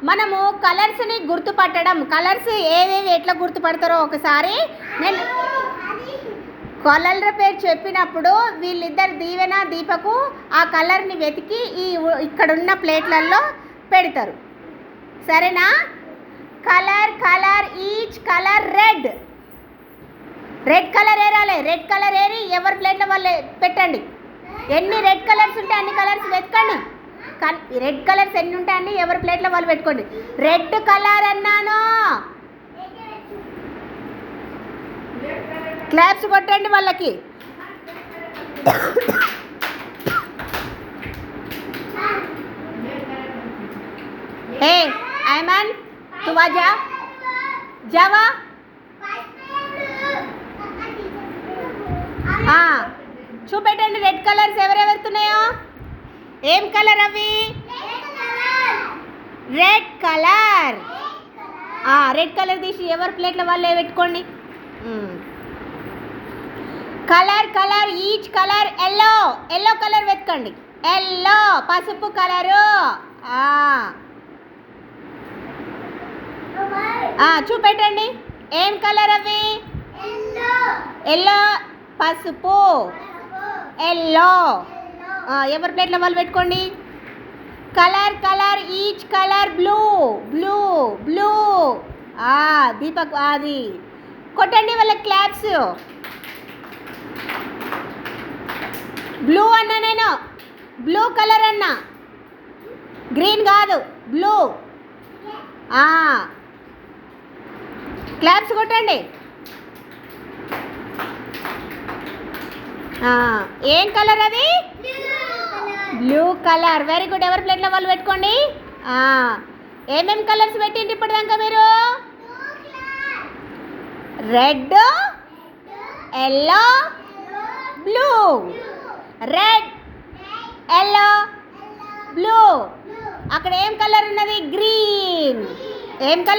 మనము కలర్స్ని గుర్తుపట్టడం, కలర్స్ ఏవేవి ఎట్లా గుర్తుపడతారో ఒకసారి నేను కలర్ల పేరు చెప్పినప్పుడు వీళ్ళిద్దరు దీవెన దీపకు ఆ కలర్ని వెతికి ఇక్కడున్న ప్లేట్లలో పెడతారు. సరేనా? Colour colour each colour red. Red colour ఏరాలి. రెడ్ కలర్ ఏరి ఎవరి ప్లేట్లో వాళ్ళు పెట్టండి. ఎన్ని రెడ్ కలర్స్ ఉంటే అన్ని కలర్స్ వెతకండి. రెడ్ కలర్స్ ఎన్ని ఉంటాయండి ఎవరి ప్లేట్లో వాళ్ళు పెట్టుకోండి. రెడ్ కలర్ అన్నాను. క్లాప్స్ కొట్టండి వాళ్ళకి. ఏ ఐమన్ తువా జావా చూపెట్టండి రెడ్ కలర్స్ ఎవరెవరుతున్నాయో. ఏం కలర్ అవి? Red colour. రెడ్ కలర్ తీసి ఎవరి ప్లేట్లో వాళ్ళే పెట్టుకోండి. Colour colour each colour yellow. Yellow colour వెతకండి. ఎల్లో పసుపు కలరు. చూపెట్టండి ఏం కలర్ అవి? ఎల్లో పసుపు ఎల్లో. ఎవరి ప్లేట్లో వాళ్ళు పెట్టుకోండి. Colour colour each colour blue. Blue blue. Deepak అది కొట్టండి వాళ్ళకి క్లాప్స్. బ్లూ అన్నా నేను. బ్లూ కలర్ అన్నా, గ్రీన్ కాదు, బ్లూ. క్లాప్స్ కొట్టండి. ఏం కలర్ అది? Blue colour. Very good. ఎవరి ప్లేట్లో వాళ్ళు పెట్టుకోండి. ఏమేం కలర్స్ పెట్టిండి ఇప్పటిదాకా మీరు? Red, yellow, blue. Red, yellow, blue. అక్కడ ఏం కలర్ ఉన్నది? గ్రీన్. ఏం కలర్?